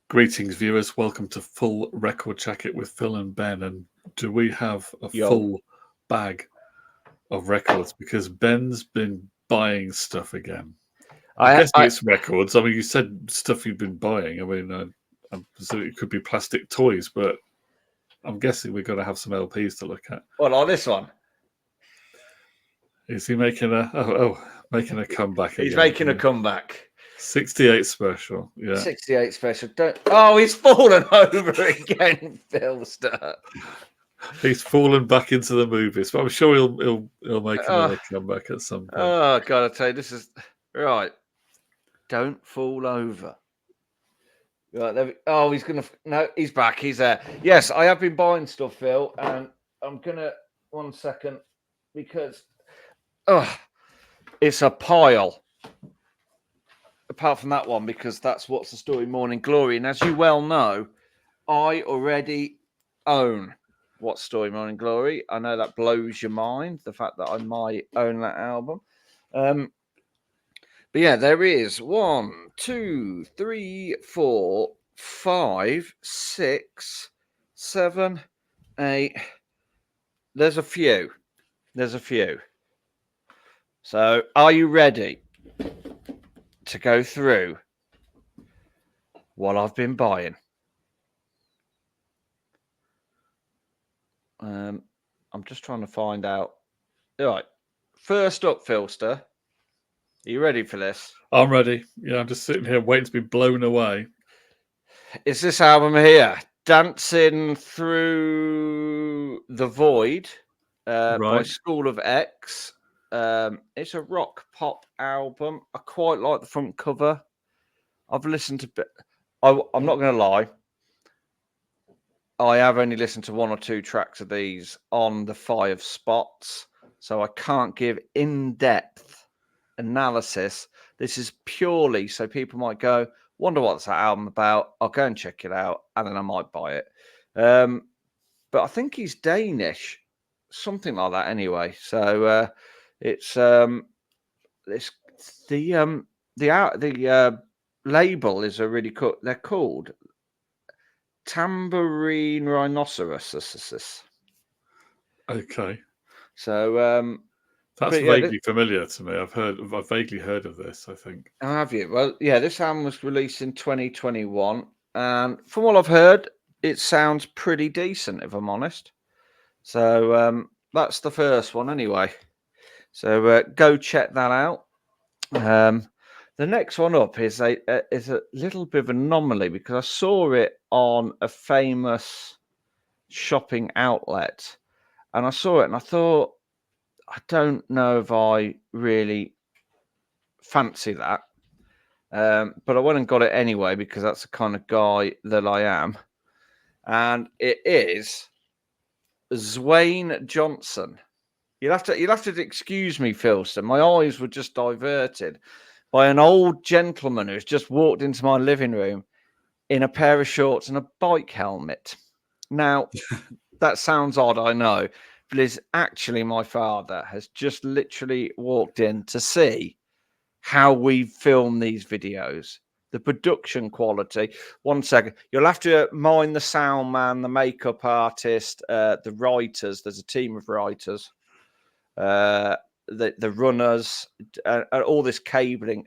Greetings, viewers. Welcome to Full Record Check It with Phil and Ben. And do we have a Yo. full bag of records? Because Ben's been buying stuff again. I'm guessing it's records. I mean, you said stuff you've been buying. I mean, so it could be plastic toys, but I'm guessing we've got to have some LPs to look at. Well, like this one. Is he making making a comeback? He's again? making a comeback. 68 special, yeah. 68 special. Oh, he's fallen over again, Philster. He's fallen back into the movies, but I'm sure he'll make another comeback at some point. Oh God, I tell you, this is right. Don't fall over. Right, oh, he's gonna. No, he's back. He's there. Yes, I have been buying stuff, Phil, and I'm gonna 1 second because it's a pile. Apart from that one, because that's What's the Story Morning Glory. And as you well know, I already own What's the Story Morning Glory. I know that blows your mind, the fact that I might own that album. But yeah, there is 1, 2, 3, 4, 5, 6, 7, 8. There's a few. So are you ready to go through what I've been buying? I'm just trying to find out. All right. First up, Philster. Are you ready for this? I'm ready. Yeah, I'm just sitting here waiting to be blown away. It's this album here, Dancing Through the Void by School of X. It's a rock pop album. I quite like the front cover. I've listened to I'm not going to lie. I have only listened to 1 or 2 tracks of these on the 5 spots, so I can't give in-depth analysis. This is purely so people might go, wonder what's that album about. I'll go and check it out, and then I might buy it. But I think he's Danish, something like that. Anyway, so it's the label is a really cool. They're called Tambourine Rhinoceros. Okay. So that's vaguely familiar to me. I've vaguely heard of this, I think. Oh, have you? Well, yeah, this album was released in 2021, and from what I've heard, it sounds pretty decent, if I'm honest. So that's the first one anyway. So go check that out. The next one up is a little bit of an anomaly because I saw it on a famous shopping outlet, and I saw it and I thought, I don't know if I really fancy that, but I went and got it anyway because that's the kind of guy that I am, and it is Dwayne Johnson. You'll have to excuse me, Philster. My eyes were just diverted by an old gentleman who's just walked into my living room in a pair of shorts and a bike helmet. Now, that sounds odd, I know, but it's actually my father has just literally walked in to see how we film these videos, the production quality. 1 second. You'll have to mind the sound man, the makeup artist, the writers. There's a team of writers. The runners, all this cabling.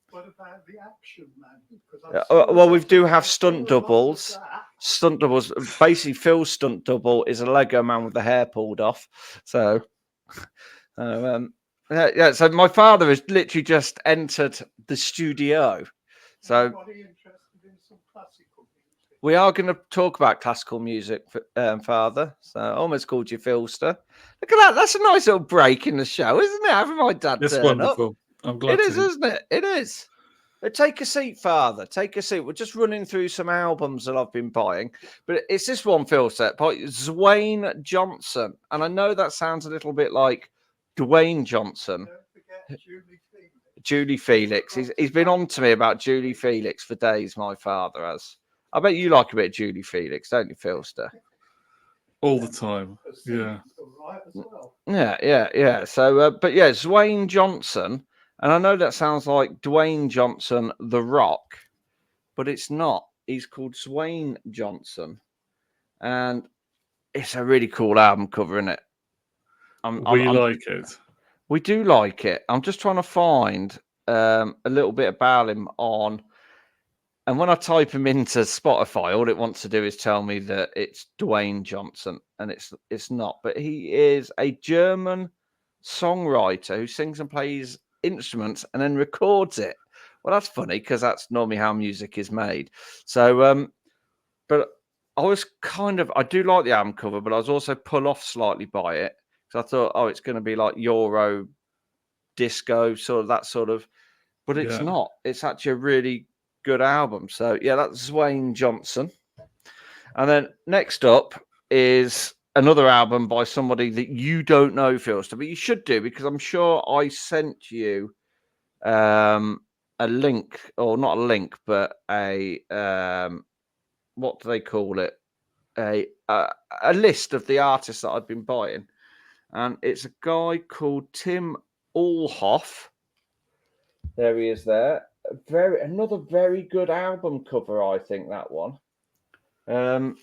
What about the action man? Well, we do have stunt doubles. Stunt doubles. Basically, Phil's stunt double is a Lego man with the hair pulled off. So, yeah. So my father has literally just entered the studio. So we are going to talk about classical music, Father. So I almost called you Philster. Look at that. That's a nice little break in the show, isn't it? Having my dad It's turn wonderful. Up. I'm glad it is, isn't it? It is. But take a seat, Father. Take a seat. We're just running through some albums that I've been buying. But it's this one, Philster, by Dwayne Johnson. And I know that sounds a little bit like Dwayne Johnson. Don't forget Julie Felix. He's been on to me about Julie Felix for days, my father has. I bet you like a bit of Julie Felix, don't you, Philster? All the time. Yeah. Yeah. So, but yeah, Dwayne Johnson. And I know that sounds like Dwayne Johnson, The Rock, but it's not. He's called Dwayne Johnson, and it's a really cool album cover, isn't it? We like it. We do like it. I'm just trying to find a little bit about him on. And when I type him into Spotify, all it wants to do is tell me that it's Dwayne Johnson, and it's not. But he is a German songwriter who sings and plays instruments and then records it. Well, that's funny because that's normally how music is made. So, but I do like the album cover, but I was also pulled off slightly by it because I thought, oh, it's going to be like Euro disco, sort of that sort of. But it's not. It's actually a really good album. So yeah, that's Dwayne Johnson. And then next up is another album by somebody that you don't know, Philster, but you should do because I'm sure I sent you a link, or not a link, but a what do they call it? A list of the artists that I've been buying, and it's a guy called Tim Allhoff. There he is. There. Another very good album cover, I think, that one. And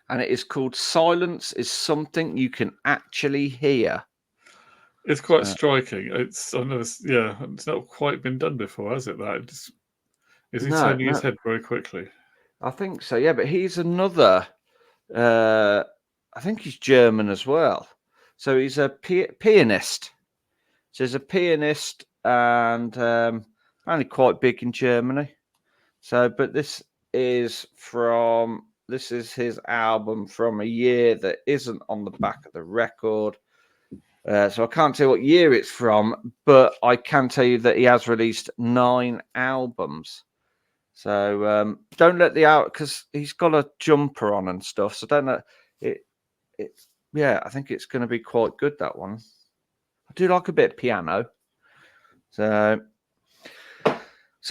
it is called Silence is Something You Can Actually Hear. It's quite striking. It's not quite been done before, has it? Is he turning his head very quickly? I think so, yeah. But he's another. I think he's German as well. So he's a pianist. So he's a pianist and only quite big in Germany. So, but this is his album from a year that isn't on the back of the record. So I can't tell you what year it's from, but I can tell you that he has released 9 albums. So don't let because he's got a jumper on and stuff. So don't let it. Yeah, I think it's going to be quite good, that one. I do like a bit of piano. So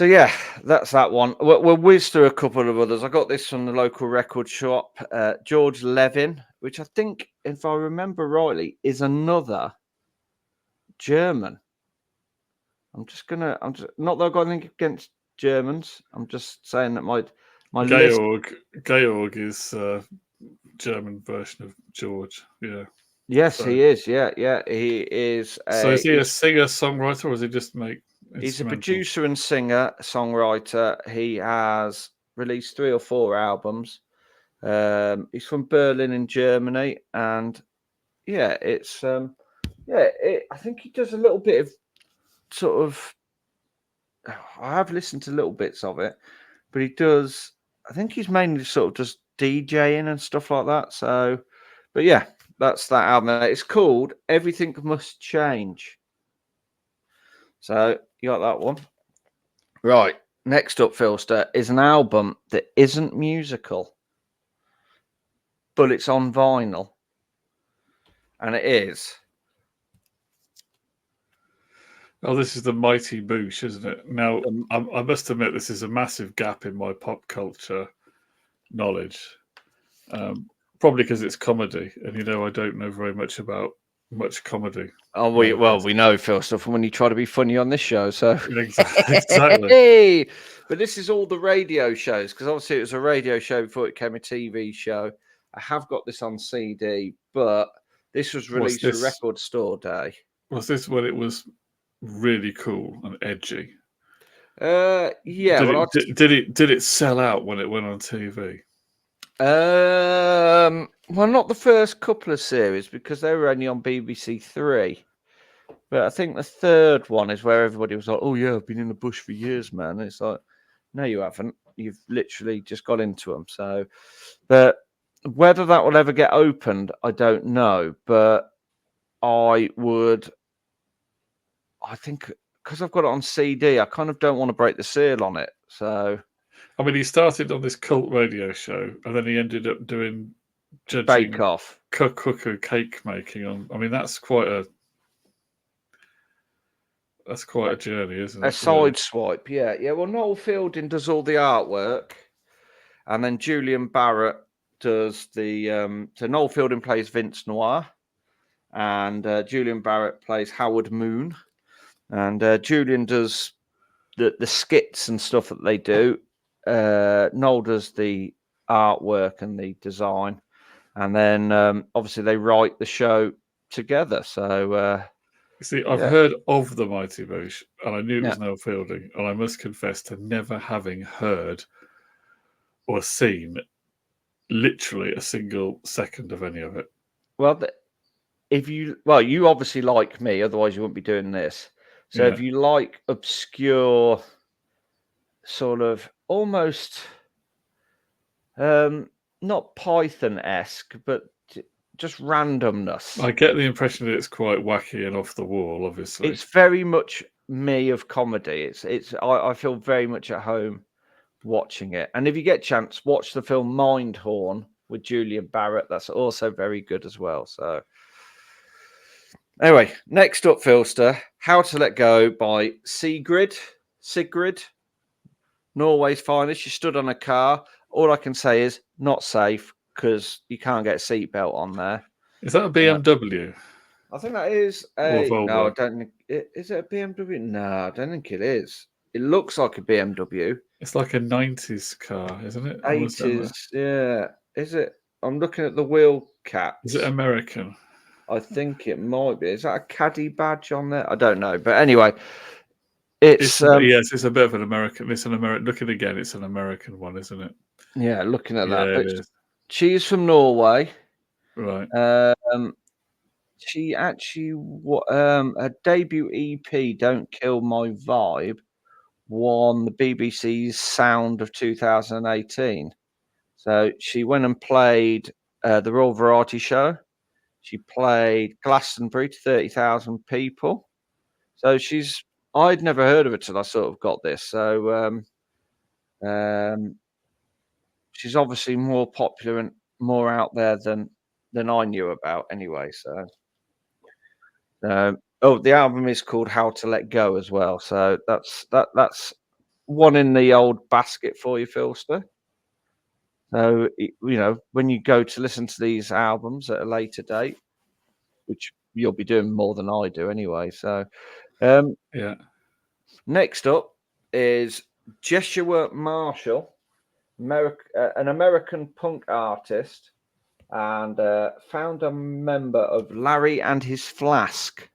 yeah, that's that one. We'll whiz through a couple of others. I got this from the local record shop. George Levin, which I think, if I remember rightly, is another German. I'm just not that I've got anything against Germans. I'm just saying that my Georg is German version of George. Yeah. Yes, so, he is. Yeah. He is. So is he a singer songwriter, or does he just make? He's a producer and singer songwriter. He has released 3 or 4 albums. He's from Berlin in Germany, and yeah, it's I think he does a little bit of sort of. I have listened to little bits of it, but he does. I think he's mainly sort of just DJing and stuff like that. So, but yeah, that's that album. It's called Everything Must Change. So you got that one. Right. Next up, Philster, is an album that isn't musical, but it's on vinyl. And it is. Oh, this is the Mighty Boosh, isn't it? Now, I must admit, this is a massive gap in my pop culture knowledge. Probably because it's comedy. And, I don't know very much about much comedy. Oh, we know, Phil, stuff when you try to be funny on this show. So exactly. Hey! But this is all the radio shows, because obviously it was a radio show before it became a TV show. I have got this on CD, but this was released for Record Store Day. Was this when it was really cool and edgy? Yeah. Did it sell out when it went on TV? Well, not the first couple of series, because they were only on BBC 3. But I think the third one is where everybody was like, "Oh yeah, I've been in the bush for years, man." And it's like, no, you haven't. You've literally just got into them. So, but whether that will ever get opened, I don't know. But I think because I've got it on CD, I kind of don't want to break the seal on it. So, I mean, he started on this cult radio show, and then he ended up doing judging Bake Off, cooker cake making on. I mean, that's quite a journey, isn't it? A side swipe, yeah. Well, Noel Fielding does all the artwork, and then Julian Barrett does the. So Noel Fielding plays Vince Noir, and Julian Barrett plays Howard Moon, and Julian does the skits and stuff that they do. Noel does the artwork and the design, and then obviously they write the show together. So see, I've yeah. heard of the Mighty Boosh, and I knew it was Yeah. Noel Fielding, and I must confess to never having heard or seen literally a single second of any of it. Well, you obviously like me, otherwise you wouldn't be doing this. So Yeah. if you like obscure, sort of almost not Python-esque, but just randomness. I get the impression that it's quite wacky and off the wall, obviously. It's very much me of comedy. I feel very much at home watching it. And if you get a chance, watch the film Mindhorn with Julia Barrett. That's also very good as well. So anyway, next up, Philster, How to Let Go by Sigrid, Norway's finest. She stood on a car. All I can say is not safe because you can't get a seatbelt on there. Is that a BMW? I think that is no, I don't think is it a BMW? No, I don't think it is. It looks like a BMW. It's like a 90s car, isn't it? 80s, yeah. Is it? I'm looking at the wheel caps. Is it American? I think it might be. Is that a caddy badge on there? I don't know. But anyway, it's yes, it's a bit of an American. It's an American. Looking again, it's an American one, isn't it? Yeah, looking at Yeah, that. it is. She's from Norway. Right. She actually her debut EP, Don't Kill My Vibe, won the BBC's Sound of 2018. So she went and played the Royal Variety Show. She played Glastonbury to 30,000 people. So I'd never heard of her till I sort of got this. So she's obviously more popular and more out there than I knew about anyway. So the album is called How to Let Go as well. So that's one in the old basket for you, Philster. So when you go to listen to these albums at a later date, which you'll be doing more than I do anyway. So yeah. Next up is Jeshua Marshall, an American punk artist and founder member of Larry and His Flask.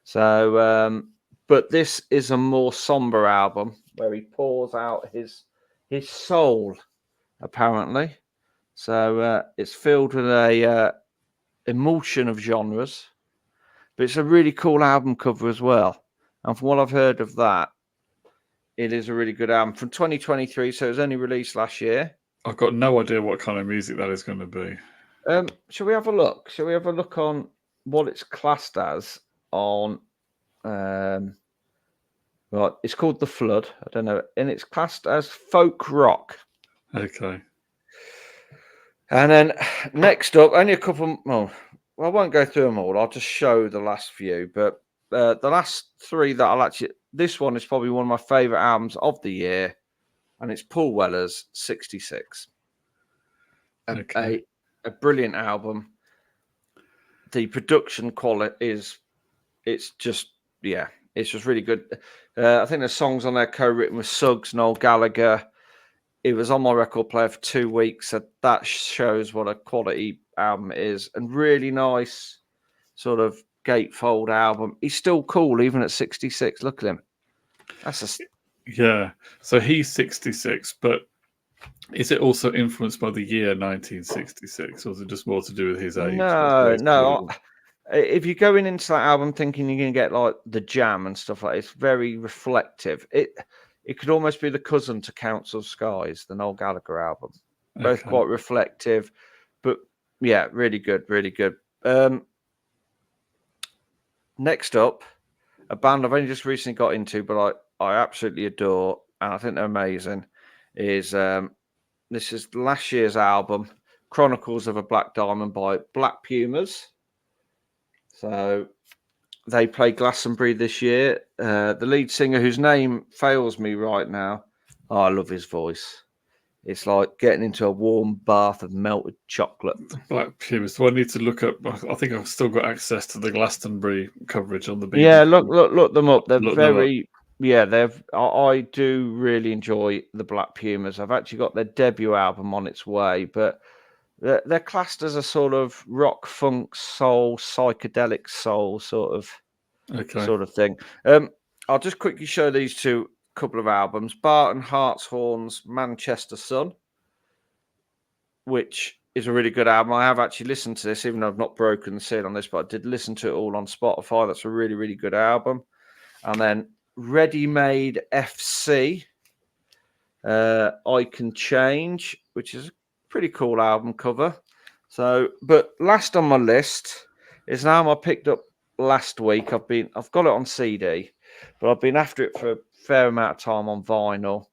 So, but this is a more somber album where he pours out his soul, apparently. So it's filled with a emulsion of genres, but it's a really cool album cover as well. And from what I've heard of that, it is a really good album from 2023. So it was only released last year. I've got no idea what kind of music that is going to be. Shall we have a look? Shall we have a look on what it's classed as on? Right, it's called The Flood. I don't know, and it's classed as folk rock. Okay. And then next up, only a couple. Well, I won't go through them all. I'll just show the last few. But the last three that I'll actually. This one is probably one of my favorite albums of the year, and it's Paul Weller's 66. Okay. A brilliant album. The production quality it's just really good. I think the songs on there co-written with Suggs, Noel Gallagher. It was on my record player for 2 weeks, so that shows what a quality album it is, and really nice sort of gatefold album. He's still cool even at 66. Look at him. Yeah. So he's 66, but is it also influenced by the year 1966, or is it just more to do with his age? No. If you're going into that album thinking you're going to get like the Jam and stuff like that, it's very reflective. It could almost be the cousin to Council of Skies, the Noel Gallagher album. Both quite reflective, but yeah, really good, really good. Next up, a band I've only just recently got into, but I absolutely adore, and I think they're amazing, is this is last year's album, Chronicles of a Black Diamond by Black Pumas. So they played Glastonbury this year. The lead singer, whose name fails me right now, I love his voice. It's like getting into a warm bath of melted chocolate. Black Pumas. Do I need to look up? I think I've still got access to the Glastonbury coverage on the BBC. Yeah, look them up. They're very Yeah, I do really enjoy the Black Pumas. I've actually got their debut album on its way, but they're classed as a sort of rock, funk, soul, psychedelic soul sort of thing. I'll just quickly show these two couple of albums: Barton Hartshorn's Manchester Sun, which is a really good album. I have actually listened to this, even though I've not broken the seal on this, but I did listen to it all on Spotify. That's a really, really good album. And then Ready Made FC, I Can Change, which is a pretty cool album cover. So, but last on my list is an album I picked up last week. I've got it on CD, but I've been after it for a fair amount of time on vinyl.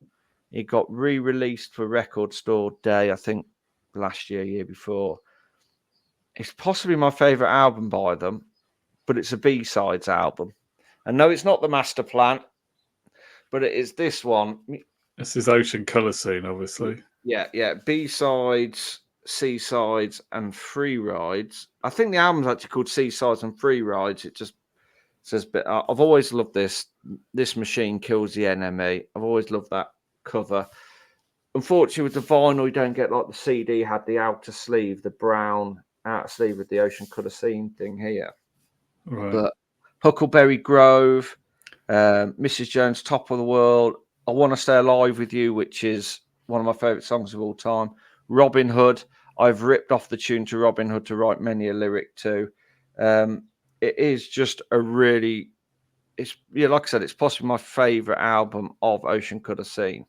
It got re-released for Record Store Day, I think last year before. It's possibly my favorite album by them, but it's a B-sides album. And no, it's not the Master Plan, but it is this one. This is Ocean Colour Scene, obviously. Yeah. B-sides, C-sides, and free rides. I think the album's actually called C-sides and free rides. It just says, but I've always loved this. This machine kills the enemy. I've always loved that cover. Unfortunately, with the vinyl, you don't get like the CD had the outer sleeve, the brown outer sleeve with the Ocean Colour Scene thing here. Right. But Huckleberry Grove, Mrs. Jones' Top of the World, I Want to Stay Alive with You, which is one of my favourite songs of all time. Robin Hood, I've ripped off the tune to Robin Hood to write many a lyric to. It is just a really, like I said, it's possibly my favourite album of Ocean Colour Scene.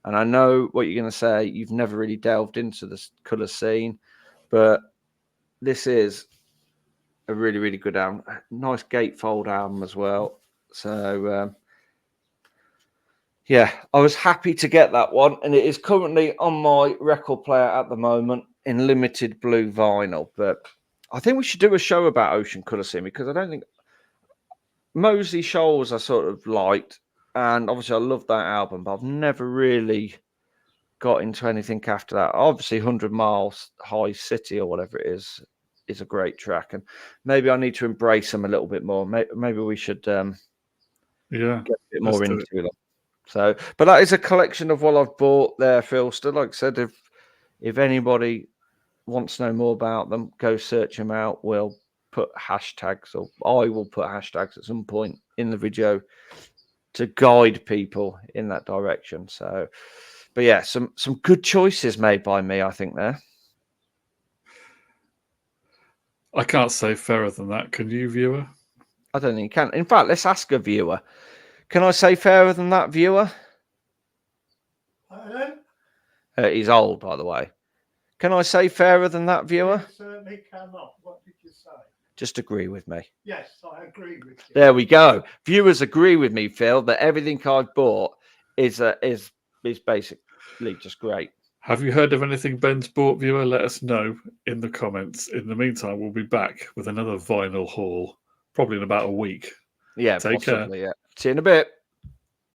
And I know what you're going to say. You've never really delved into the colour scene, but this is a really, really good album. Nice gatefold album as well. So, yeah, I was happy to get that one. And it is currently on my record player at the moment in limited blue vinyl. But I think we should do a show about Ocean Colour Scene, because I don't think Moseley Shoals I sort of liked. And obviously, I love that album, but I've never really got into anything after that. Obviously, 100 Miles High City or whatever it is a great track. And maybe I need to embrace them a little bit more. Maybe we should get a bit more into them. So, but that is a collection of what I've bought there, Phil. Still, like I said, if anybody wants to know more about them, go search them out. We'll put hashtags, or I will put hashtags at some point in the video to guide people in that direction. So, but yeah, some good choices made by me, I think, there. I can't say fairer than that. Can you, viewer? I don't think you can. In fact, let's ask a viewer. Can I say fairer than that, viewer? He's old, by the way. Can I say fairer than that, viewer? You certainly cannot. What did you say? Just agree with me. Yes, I agree with you. There we go. Viewers agree with me, Phil, that everything I've bought is basically just great. Have you heard of anything Ben's bought, viewer? Let us know in the comments. In the meantime, we'll be back with another vinyl haul, probably in about a week. Yeah, Take care. Yeah. See you in a bit.